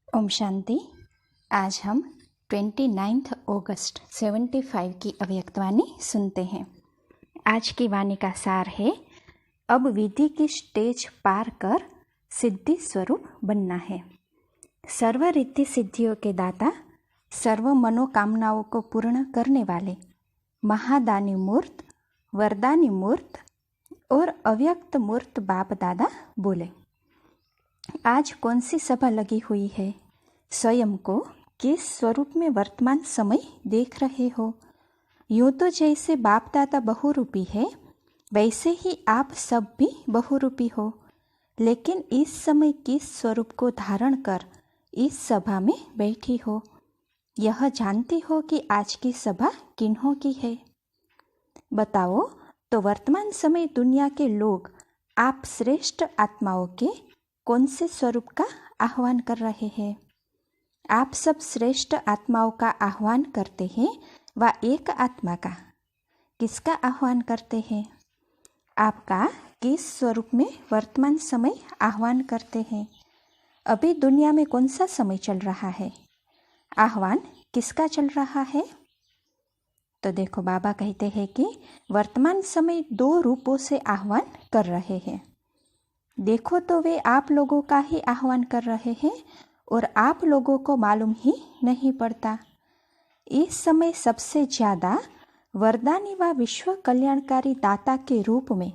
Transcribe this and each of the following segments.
ओम शांति। आज हम 29 अगस्त 75 की अव्यक्तवाणी सुनते हैं। आज की वाणी का सार है, अब विधि की स्टेज पार कर सिद्धि स्वरूप बनना है। सर्व रिद्धि सिद्धियों के दाता, सर्व मनोकामनाओं को पूर्ण करने वाले महादानी मूर्त, वरदानी मूर्त और अव्यक्त मूर्त बाप दादा बोले, आज कौन सी सभा लगी हुई है? स्वयं को किस स्वरूप में वर्तमान समय देख रहे हो? यूं तो जैसे बाप दादा बहुरूपी है, वैसे ही आप सब भी बहुरूपी हो, लेकिन इस समय किस स्वरूप को धारण कर इस सभा में बैठी हो? यह जानती हो कि आज की सभा किन्हों की है? बताओ तो वर्तमान समय दुनिया के लोग आप श्रेष्ठ आत्माओं के कौन से स्वरूप का आह्वान कर रहे हैं? आप सब श्रेष्ठ आत्माओं का आह्वान करते हैं व एक आत्मा का किसका आह्वान करते हैं? आपका किस स्वरूप में वर्तमान समय आह्वान करते हैं? अभी दुनिया में कौन सा समय चल रहा है? आह्वान किसका चल रहा है? तो देखो, बाबा कहते हैं कि वर्तमान समय दो रूपों से आह्वान कर रहे हैं। देखो तो वे आप लोगों का ही आह्वान कर रहे हैं और आप लोगों को मालूम ही नहीं पड़ता। इस समय सबसे ज़्यादा वरदानी व विश्व कल्याणकारी दाता के रूप में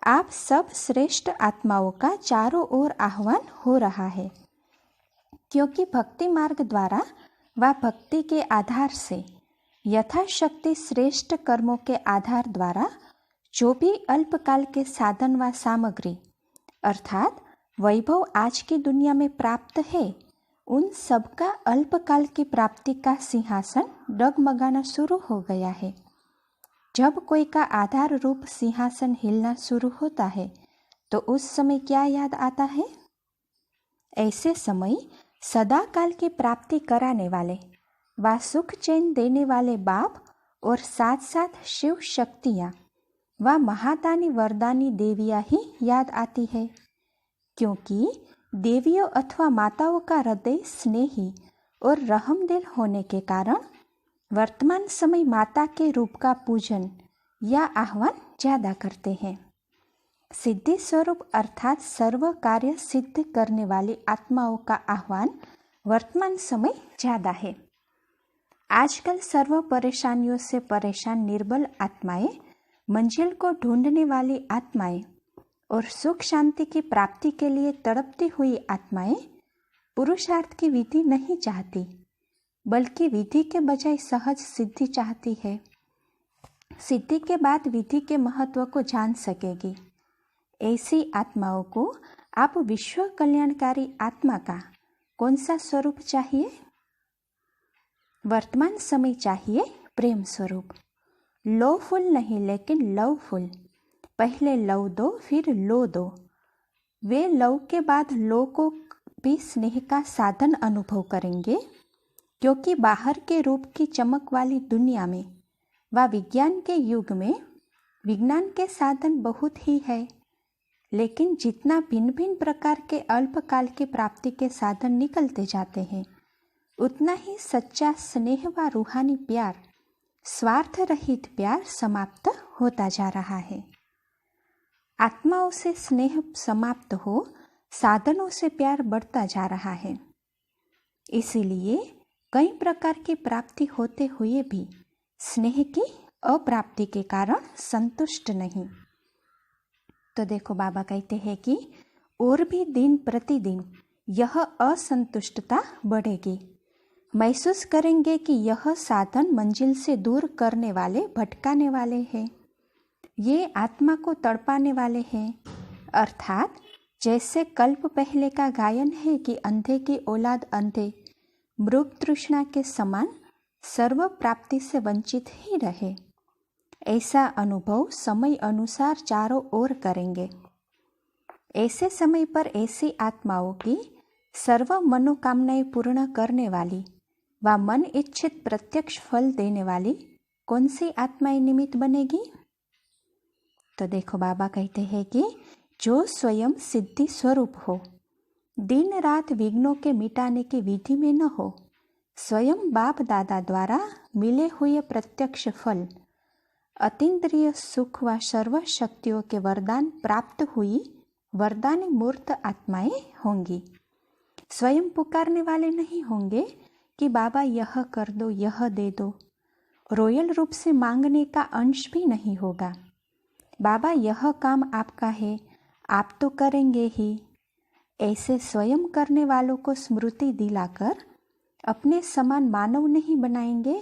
आप सब श्रेष्ठ आत्माओं का चारों ओर आह्वान हो रहा है, क्योंकि भक्ति मार्ग द्वारा व भक्ति के आधार से यथाशक्ति श्रेष्ठ कर्मों के आधार द्वारा जो भी अल्पकाल के साधन व सामग्री अर्थात वैभव आज की दुनिया में प्राप्त है, उन सबका अल्पकाल की प्राप्ति का सिंहासन डगमगाना शुरू हो गया है। जब कोई का आधार रूप सिंहासन हिलना शुरू होता है तो उस समय क्या याद आता है? ऐसे समय सदा काल की प्राप्ति कराने वाले व सुख चैन देने वाले बाप और साथ साथ शिव शक्तियाँ व महादानी वरदानी देवियाँ ही याद आती है, क्योंकि देवियों अथवा माताओं का हृदय स्नेही और रहमदिल होने के कारण वर्तमान समय माता के रूप का पूजन या आह्वान ज़्यादा करते हैं। सिद्धि स्वरूप अर्थात सर्व कार्य सिद्ध करने वाली आत्माओं का आह्वान वर्तमान समय ज़्यादा है। आजकल सर्व परेशानियों से परेशान निर्बल आत्माएं, मंजिल को ढूंढने वाली आत्माएं और सुख शांति की प्राप्ति के लिए तड़पती हुई आत्माएं पुरुषार्थ की विधि नहीं चाहती, बल्कि विधि के बजाय सहज सिद्धि चाहती है। सिद्धि के बाद विधि के महत्व को जान सकेगी। ऐसी आत्माओं को आप विश्व कल्याणकारी आत्मा का कौन सा स्वरूप चाहिए? वर्तमान समय चाहिए प्रेम स्वरूप। लोफुल नहीं, लेकिन लवफुल। पहले लव दो, फिर लो दो। वे लव के बाद लो को भी स्नेह का साधन अनुभव करेंगे, क्योंकि बाहर के रूप की चमक वाली दुनिया में व विज्ञान के युग में विज्ञान के साधन बहुत ही है, लेकिन जितना भिन्न भिन्न प्रकार के अल्पकाल की प्राप्ति के साधन निकलते जाते हैं, उतना ही सच्चा स्नेह व रूहानी प्यार, स्वार्थ रहित प्यार समाप्त होता जा रहा है। आत्माओं से स्नेह समाप्त हो, साधनों से प्यार बढ़ता जा रहा है। इसीलिए कई प्रकार की प्राप्ति होते हुए भी स्नेह की अप्राप्ति के कारण संतुष्ट नहीं। तो देखो, बाबा कहते हैं कि और भी दिन प्रतिदिन यह असंतुष्टता बढ़ेगी। महसूस करेंगे कि यह साधन मंजिल से दूर करने वाले, भटकाने वाले हैं। ये आत्मा को तड़पाने वाले हैं। अर्थात जैसे कल्प पहले का गायन है कि अंधे की औलाद अंधे, मृग तृष्णा के समान सर्व प्राप्ति से वंचित ही रहे, ऐसा अनुभव समय अनुसार चारों ओर करेंगे। ऐसे समय पर ऐसी आत्माओं की सर्व मनोकामनाएं पूर्ण करने वाली व मन इच्छित प्रत्यक्ष फल देने वाली कौन सी आत्माएं निमित्त बनेगी? तो देखो, बाबा कहते हैं कि जो स्वयं सिद्धि स्वरूप हो, दिन रात विघ्नों के मिटाने की विधि में न हो, स्वयं बाप दादा द्वारा मिले हुए प्रत्यक्ष फल, अतीन्द्रिय सुख व सर्व शक्तियों के वरदान प्राप्त हुई वरदानी मूर्त आत्माएं होंगी। स्वयं पुकारने वाले नहीं होंगे कि बाबा यह कर दो, यह दे दो। रॉयल रूप से मांगने का अंश भी नहीं होगा। बाबा यह काम आपका है, आप तो करेंगे ही। ऐसे स्वयं करने वालों को स्मृति दिलाकर अपने समान मानव नहीं बनाएंगे,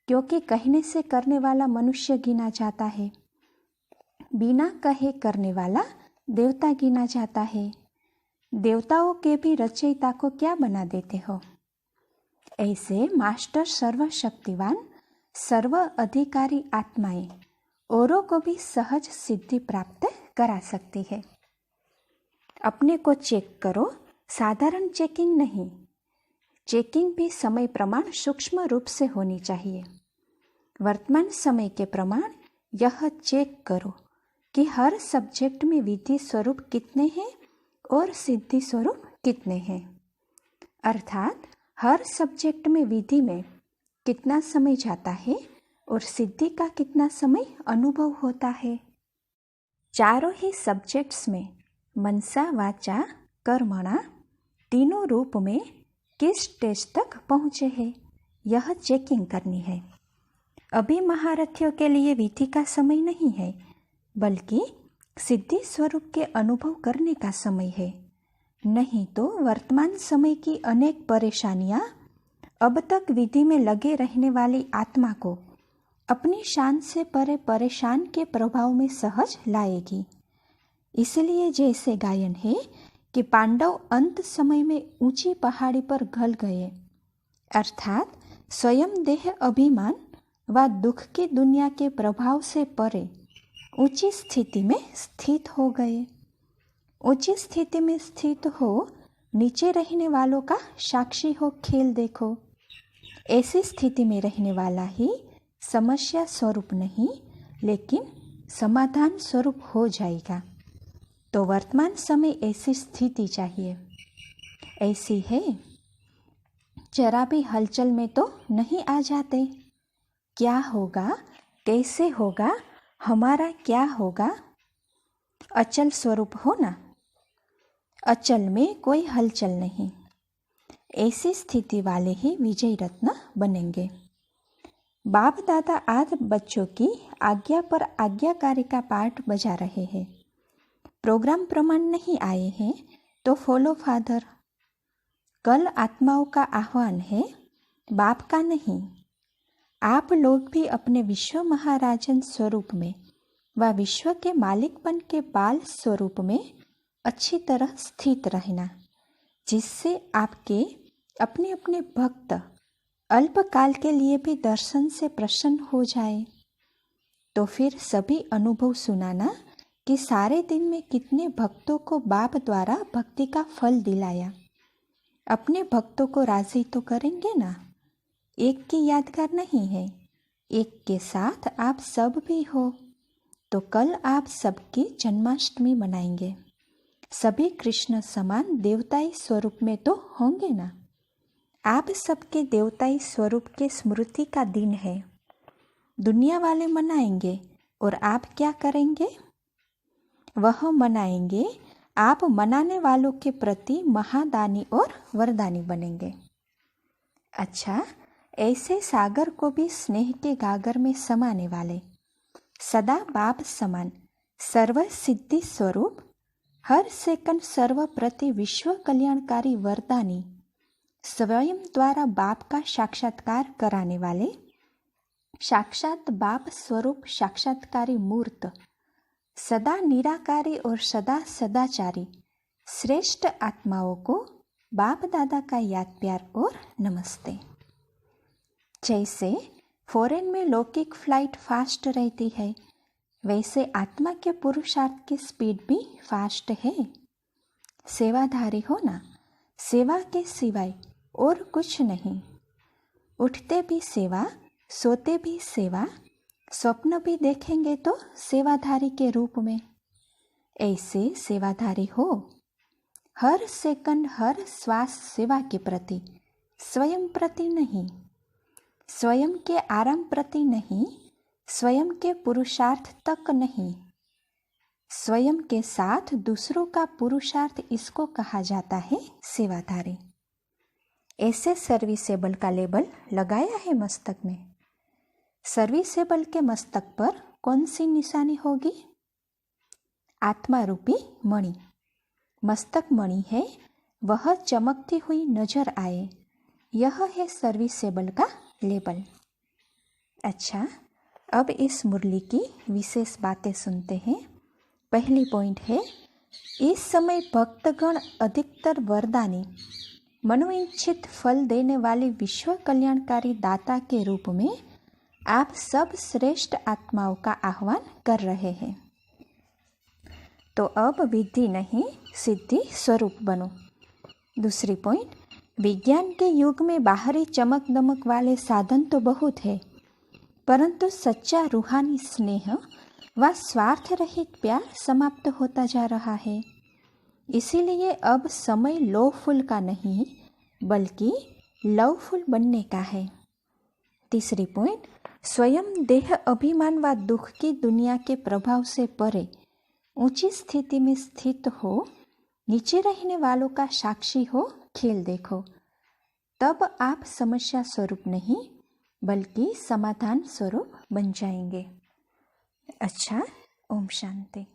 क्योंकि कहने से करने वाला मनुष्य गिना जाता है, बिना कहे करने वाला देवता गिना जाता है। देवताओं के भी रचयिता को क्या बना देते हो। ऐसे मास्टर सर्वशक्तिवान सर्व अधिकारी आत्माएं औरों को भी सहज सिद्धि प्राप्त करा सकती है। अपने को चेक करो, साधारण चेकिंग नहीं। चेकिंग भी समय प्रमाण सूक्ष्म रूप से होनी चाहिए। वर्तमान समय के प्रमाण यह चेक करो कि हर सब्जेक्ट में विधि स्वरूप कितने हैं और सिद्धि स्वरूप कितने हैं। अर्थात हर सब्जेक्ट में विधि में कितना समय जाता है और सिद्धि का कितना समय अनुभव होता है। चारों ही सब्जेक्ट्स में मनसा वाचा कर्मणा तीनों रूप में किस स्टेज तक पहुँचे हैं, यह चेकिंग करनी है। अभी महारथियों के लिए विधि का समय नहीं है, बल्कि सिद्धि स्वरूप के अनुभव करने का समय है। नहीं तो वर्तमान समय की अनेक परेशानियां अब तक विधि में लगे रहने वाली आत्मा को अपनी शान से परे परेशान के प्रभाव में सहज लाएगी। इसलिए जैसे गायन है कि पांडव अंत समय में ऊंची पहाड़ी पर घल गए, अर्थात स्वयं देह अभिमान व दुख की दुनिया के प्रभाव से परे ऊंची स्थिति में स्थित हो गए। ऊंची स्थिति में स्थित हो नीचे रहने वालों का साक्षी हो खेल देखो। ऐसी स्थिति में रहने वाला ही समस्या स्वरूप नहीं, लेकिन समाधान स्वरूप हो जाएगा। तो वर्तमान समय ऐसी स्थिति चाहिए। ऐसी है, जरा भी हलचल में तो नहीं आ जाते। क्या होगा, कैसे होगा, हमारा क्या होगा। अचल स्वरूप हो ना, अचल में कोई हलचल नहीं। ऐसी स्थिति वाले ही विजय रत्न बनेंगे। बाप दादा आज बच्चों की आज्ञा पर आज्ञाकारी का पाठ बजा रहे हैं। प्रोग्राम प्रमाण नहीं आए हैं तो फॉलो फादर। कल आत्माओं का आह्वान है, बाप का नहीं। आप लोग भी अपने विश्व महाराजन स्वरूप में व विश्व के मालिकपन के बाल स्वरूप में अच्छी तरह स्थित रहना, जिससे आपके अपने अपने भक्त अल्पकाल के लिए भी दर्शन से प्रसन्न हो जाए। तो फिर सभी अनुभव सुनाना कि सारे दिन में कितने भक्तों को बाप द्वारा भक्ति का फल दिलाया। अपने भक्तों को राजी तो करेंगे ना। एक की यादगार नहीं है, एक के साथ आप सब भी हो। तो कल आप सबकी जन्माष्टमी मनाएंगे। सभी कृष्ण समान देवताई स्वरूप में तो होंगे ना। आप सबके देवताई स्वरूप के स्मृति का दिन है। दुनिया वाले मनाएंगे और आप क्या करेंगे? वह मनाएंगे, आप मनाने वालों के प्रति महादानी और वरदानी बनेंगे। अच्छा, ऐसे सागर को भी स्नेह के गागर में समाने वाले सदा बाप समान सर्व सिद्धि स्वरूप हर सेकंड सर्व प्रति विश्व कल्याणकारी वरदानी स्वयं द्वारा बाप का साक्षात्कार कराने वाले साक्षात बाप स्वरूप साक्षात्कारी मूर्त सदा निराकारी और सदा सदाचारी श्रेष्ठ आत्माओं को बाप दादा का याद प्यार और नमस्ते। जैसे फॉरेन में लौकिक फ्लाइट फास्ट रहती है, वैसे आत्मा के पुरुषार्थ की स्पीड भी फास्ट है। सेवाधारी हो ना, सेवा के सिवाय और कुछ नहीं। उठते भी सेवा, सोते भी सेवा, स्वप्न भी देखेंगे तो सेवाधारी के रूप में। ऐसे सेवाधारी हो। हर सेकंड हर श्वास सेवा के प्रति, स्वयं प्रति नहीं, स्वयं के आराम प्रति नहीं, स्वयं के पुरुषार्थ तक नहीं, स्वयं के साथ दूसरों का पुरुषार्थ, इसको कहा जाता है सेवाधारी। ऐसे सर्विसेबल का लेबल लगाया है मस्तक में। सर्विसेबल के मस्तक पर कौन सी निशानी होगी? आत्मा रूपी मणि। मस्तक मणि है, वह चमकती हुई नजर आए, यह है सर्विसेबल का लेबल। अच्छा, अब इस मुरली की विशेष बातें सुनते हैं। पहली पॉइंट है, इस समय भक्तगण अधिकतर वरदानी, मनोइच्छित फल देने वाली विश्व कल्याणकारी दाता के रूप में आप सब श्रेष्ठ आत्माओं का आह्वान कर रहे हैं। तो अब विधि नहीं सिद्धि स्वरूप बनो। दूसरी पॉइंट, विज्ञान के युग में बाहरी चमक दमक वाले साधन तो बहुत है, परंतु सच्चा रूहानी स्नेह व स्वार्थ रहित प्यार समाप्त होता जा रहा है। इसीलिए अब समय लोफुल का नहीं बल्कि लवफुल बनने का है। तीसरी पॉइंट, स्वयं देह अभिमान व दुख की दुनिया के प्रभाव से परे ऊंची स्थिति में स्थित हो, नीचे रहने वालों का साक्षी हो, खेल देखो, तब आप समस्या स्वरूप नहीं बल्कि समाधान स्वरूप बन जाएंगे। अच्छा, ओम शांति।